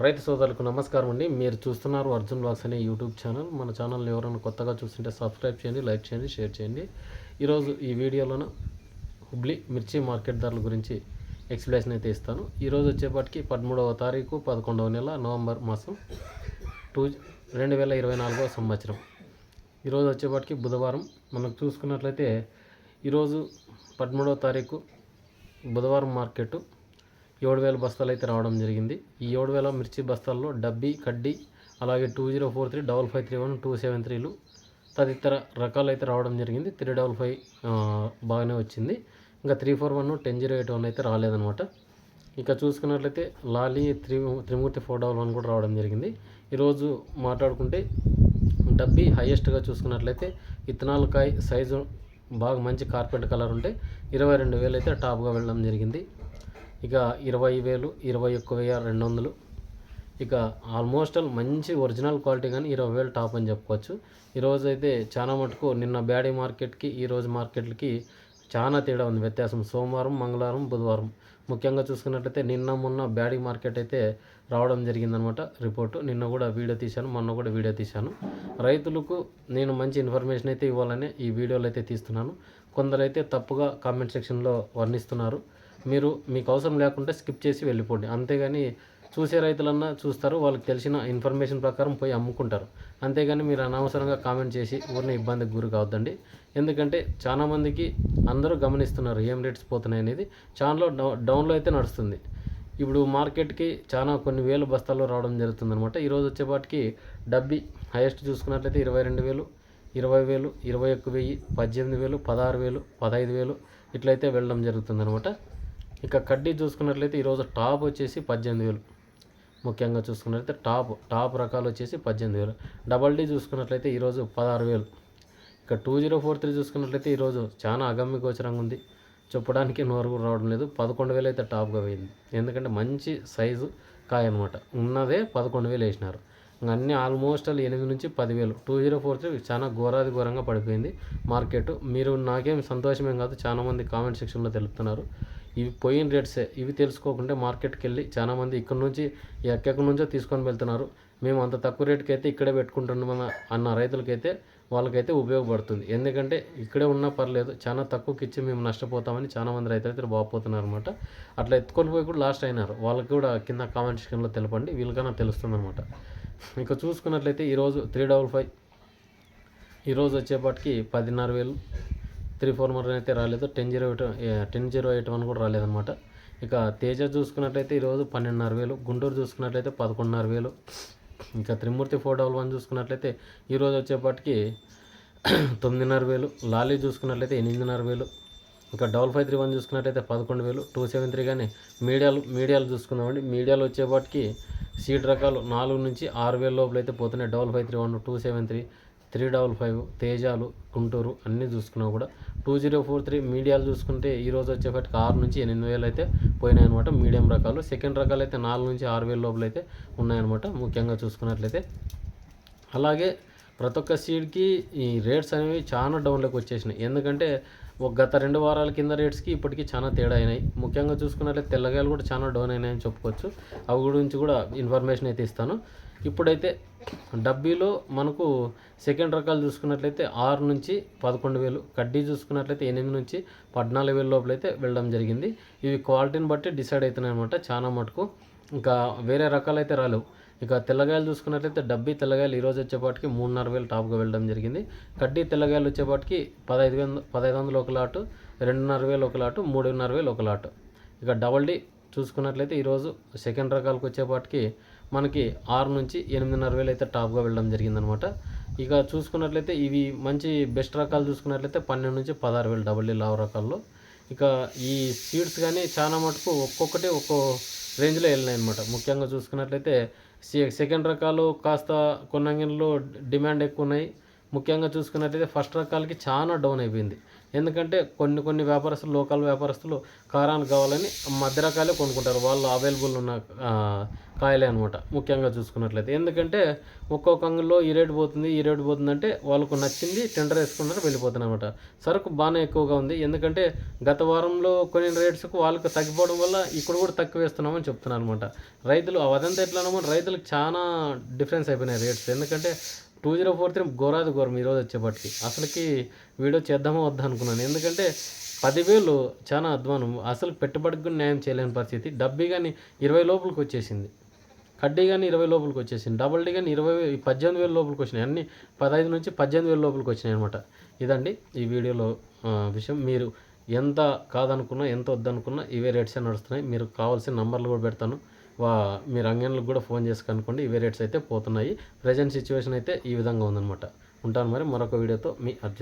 రైతు సోదరులకు నమస్కారం అండి. మీరు చూస్తున్నారు అర్జున్ బ్లాగ్స్ అనే యూట్యూబ్ ఛానల్. మన ఛానల్ని ఎవరైనా కొత్తగా చూస్తుంటే సబ్స్క్రైబ్ చేయండి, లైక్ చేయండి, షేర్ చేయండి. ఈరోజు ఈ వీడియోలోన హుబ్లీ మిర్చి మార్కెట్ ధరల గురించి ఎక్స్ప్లెనేషన్ అయితే ఇస్తాను. ఈరోజు వచ్చేపటికి 13వ తారీఖు 11వ నెల నవంబర్ మాసం 2024వ సంవత్సరం. ఈరోజు వచ్చేపటికి బుధవారం. మనకు చూసుకున్నట్లయితే ఈరోజు 13వ తారీఖు బుధవారం మార్కెట్ 7,000 బస్తాలు అయితే రావడం జరిగింది. ఈ 7,000 మిర్చి బస్తాల్లో డబ్బీ, కడ్డీ, అలాగే 2043, 5531, 273లు తదితర రకాలు అయితే రావడం జరిగింది. 355 బాగానే వచ్చింది. ఇంకా 341, 1008 అయితే రాలేదనమాట. ఇక చూసుకున్నట్లయితే లాలీ, త్రిమూర్తి 411 కూడా రావడం జరిగింది. ఈరోజు మాట్లాడుకుంటే డబ్బీ హైయెస్ట్గా చూసుకున్నట్లయితే ఇత్తనాలకాయ సైజు బాగా మంచి కార్పెట్ కలర్ ఉంటే 22,000 అయితే టాప్గా వెళ్ళడం జరిగింది. ఇక 20,000, 21,200. ఇక ఆల్మోస్ట్ మంచి ఒరిజినల్ క్వాలిటీ కానీ 20,000 టాప్ అని చెప్పుకోవచ్చు. ఈరోజు అయితే చాలా మటుకు నిన్న బ్యాడీ మార్కెట్కి ఈరోజు మార్కెట్లకి చాలా తేడా ఉంది, వ్యత్యాసం. సోమవారం, మంగళవారం, బుధవారం ముఖ్యంగా చూసుకున్నట్లయితే నిన్న మొన్న బ్యాడీ మార్కెట్ అయితే రావడం జరిగిందనమాట. రిపోర్టు నిన్న కూడా వీడియో తీశాను, మొన్న కూడా వీడియో తీశాను. రైతులకు నేను మంచి ఇన్ఫర్మేషన్ అయితే ఇవ్వాలని ఈ వీడియోలు అయితే తీస్తున్నాను. కొందరైతే తప్పుగా కామెంట్ సెక్షన్లో వర్ణిస్తున్నారు. మీకు అవసరం లేకుంటే స్కిప్ చేసి వెళ్ళిపోండి. అంతేగాని చూసే రైతులన్నా చూస్తారు, వాళ్ళకి తెలిసిన ఇన్ఫర్మేషన్ ప్రకారం పోయి అమ్ముకుంటారు. అంతేగాని మీరు అనవసరంగా కామెంట్ చేసి ఊరిని ఇబ్బందికి గురి కావద్దండి. ఎందుకంటే చాలామందికి అందరూ గమనిస్తున్నారు ఏం రేట్స్ పోతున్నాయి అనేది. ఛానల్లో డౌన్లో అయితే నడుస్తుంది. ఇప్పుడు మార్కెట్కి చాలా కొన్ని వేల బస్తాల్లో రావడం జరుగుతుంది అనమాట. ఈరోజు వచ్చేపాటికి డబ్బీ హైయెస్ట్ చూసుకున్నట్లయితే 22,000, 20,000, 21,000, 18,000, 16,000, 15,000 ఇట్లయితే వెళ్ళడం జరుగుతుంది అనమాట. ఇక కడ్డీ చూసుకున్నట్లయితే ఈరోజు టాప్ వచ్చేసి 18,000. ముఖ్యంగా చూసుకున్నట్లయితే టాప్ రకాలు వచ్చేసి 18,000. డబల్ డీ చూసుకున్నట్లయితే ఈరోజు 16,000. ఇక 2043 చూసుకున్నట్లయితే ఈరోజు చాలా అగమ్య గోచరంగా ఉంది, చెప్పడానికి నోరు కూడా రావడం లేదు. 11,000 అయితే టాప్గా పోయింది. ఎందుకంటే మంచి సైజు కాయ అనమాట. ఉన్నదే 11,000 వేసినారు. అన్నీ ఆల్మోస్ట్ 8 నుంచి 10,000. 2043 చాలా ఘోరంగా పడిపోయింది మార్కెట్. మీరు నాకేం సంతోషమేం కాదు, చాలామంది కామెంట్ సెక్షన్లో తెలుపుతున్నారు. ఇవి పోయిన రేట్సే. ఇవి తెలుసుకోకుండా మార్కెట్కి వెళ్ళి చాలామంది ఇక్కడ నుంచి ఎక్కడి నుంచో తీసుకొని వెళ్తున్నారు. మేము అంత తక్కువ రేటుకి అయితే ఇక్కడే పెట్టుకుంటున్నామన్న అన్న రైతులకైతే వాళ్ళకైతే ఉపయోగపడుతుంది. ఎందుకంటే ఇక్కడే ఉన్నా పర్లేదు, చాలా తక్కువకి ఇచ్చి మేము నష్టపోతామని చాలామంది రైతులు అయితే బాగుపోతున్నారు అనమాట. అట్లా ఎత్తుకొని పోయి కూడా లాస్ట్ అయినారు. వాళ్ళకి కూడా కింద కామెంట్ సెక్షన్లో తెలపండి, వీళ్ళకైనా తెలుస్తుంది అనమాట. ఇక చూసుకున్నట్లయితే ఈరోజు 355 ఈరోజు వచ్చేపాటికి 10,500. 341 అయితే రాలేదు. 10,081 కూడా రాలేదన్నమాట. ఇక తేజ చూసుకున్నట్లయితే ఈరోజు 12,500. గుంటూరు చూసుకున్నట్లయితే 11,500. ఇంకా త్రిమూర్తి 411 చూసుకున్నట్లయితే ఈరోజు వచ్చేపాటికి 9,500. లాలీ చూసుకున్నట్లయితే 8,500. ఇంకా 5531 చూసుకున్నట్లయితే 11,000. 273 కానీ మీడియాలు చూసుకున్నామండి. మీడియాలు వచ్చేపాటికి సీడ్ రకాలు 4 నుంచి 6,000 లోపల అయితే పోతున్నాయి. 5531, 273, 355 తేజాలు గుంటూరు అన్నీ చూసుకున్నా కూడా. 2043 మీడియాలు చూసుకుంటే ఈరోజు వచ్చేపటికి 6 నుంచి 8,000 అయితే పోయినాయన్నమాట. మీడియం రకాలు. సెకండ్ రకాలు అయితే 4 నుంచి 6,000 లోపల అయితే ఉన్నాయన్నమాట ముఖ్యంగా చూసుకున్నట్లయితే. అలాగే ప్రతి ఒక్క సీడ్కి ఈ రేట్స్ అనేవి చాలా డౌన్లోకి వచ్చేసినాయి. ఎందుకంటే గత 2 వారాల కింద రేట్స్కి ఇప్పటికీ చాలా తేడా అయినాయి. ముఖ్యంగా చూసుకున్నట్లయితే తెల్లగాయలు కూడా చాలా డౌన్ అయినాయని చెప్పుకోవచ్చు. అవి గురించి కూడా ఇన్ఫర్మేషన్ అయితే ఇస్తాను. ఇప్పుడైతే డబ్బీలో మనకు సెకండ్ రకాలు చూసుకున్నట్లయితే 6 నుంచి 11,000. కడ్డీ చూసుకున్నట్లయితే 8 నుంచి 14,000 లోపలైతే వెళ్ళడం జరిగింది. ఇవి క్వాలిటీని బట్టి డిసైడ్ అవుతున్నాయి అనమాట చాలా మటుకు. ఇంకా వేరే రకాలు అయితే రాలేవు. ఇక తెల్లగాయలు చూసుకున్నట్లయితే డబ్బీ తెల్లగాయలు ఈరోజు వచ్చేపాటికి 3,500 టాప్గా వెళ్ళడం జరిగింది. కడ్డీ తెల్లగాయలు వచ్చేపాటికి 1,500 ఒక లాటు, 2,500 ఒక లాటు, 3,500 ఒక లాటు. ఇక డబల్ డీ చూసుకున్నట్లయితే ఈరోజు సెకండ్ రకాలకు వచ్చేపాటికి మనకి 6 నుంచి 8,500 అయితే టాప్గా వెళ్ళడం జరిగిందనమాట. ఇక చూసుకున్నట్లయితే ఇవి మంచి బెస్ట్ రకాలు చూసుకున్నట్లయితే 12 నుంచి 16,000 డబల్ డీ లావు రకాల్లో. ఇక ఈ సీడ్స్ కానీ చాలా మటుకు ఒక్కొక్కటి ఒక్కో రేంజ్లో వెళ్ళినాయి అనమాట. ముఖ్యంగా చూసుకున్నట్లయితే సెకండ్ రకాలు కాస్త కొన్నంగిలో డిమాండ్ ఎక్కువ ఉన్నాయి. ముఖ్యంగా చూసుకున్నట్లయితే ఫస్ట్ రకాలకి చాలా డౌన్ అయిపోయింది. ఎందుకంటే కొన్ని వ్యాపారస్తులు, లోకల్ వ్యాపారస్తులు కారానికి కావాలని మధ్య రకాలే కొనుక్కుంటారు. వాళ్ళు అవైలబుల్ ఉన్న కాయలే అనమాట ముఖ్యంగా చూసుకున్నట్లయితే. ఎందుకంటే ఒక్కొక్క అంగల్లో ఈ రేటు పోతుందంటే వాళ్ళకు నచ్చింది టెండర్ వేసుకుంటారు, వెళ్ళిపోతున్నారు అనమాట. సరుకు బాగానే ఎక్కువగా ఉంది. ఎందుకంటే గత వారంలో కొన్ని రేట్స్కు వాళ్ళకి తగ్గిపోవడం వల్ల ఇక్కడ కూడా తక్కువ వేస్తున్నామని చెప్తున్నారు అనమాట. రైతులు అదంతా ఎట్లా అనమాట, రైతులకు చాలా డిఫరెన్స్ అయిపోయినాయి రేట్స్. ఎందుకంటే 2043 ఘోరాది ఘోరం ఈరోజు వచ్చేపటికి. అసలుకి వీడియో చేద్దామో వద్దా అనుకున్నాను. ఎందుకంటే 10,000 చాలా అధ్వానం. అసలు పెట్టుబడికి కూడా న్యాయం చేయలేని పరిస్థితి. డబ్బీ కానీ 20 లోపలికి వచ్చేసింది, కడ్డీ కానీ 20 లోపలికి వచ్చేసింది, డబుల్ డీ కానీ 18,000 లోపలికి వచ్చినాయి. అన్నీ 15 నుంచి 18,000 లోపలికి వచ్చినాయి అనమాట. ఇదండి ఈ వీడియోలో విషయం. మీరు ఎంత కాదనుకున్నా, ఎంత వద్దనుకున్నా ఇవే రేట్సే నడుస్తున్నాయి. మీరు కావాల్సిన నంబర్లు కూడా పెడతాను, మీరు అంగన్లకు కూడా ఫోన్ చేసి కనుక్కోండి. ఇవే రేట్స్ అయితే పోతున్నాయి. ప్రజెంట్ సిచ్యువేషన్ అయితే ఈ విధంగా ఉందన్నమాట. ఉంటాను మరి, మరొక వీడియోతో మీ అర్జున్.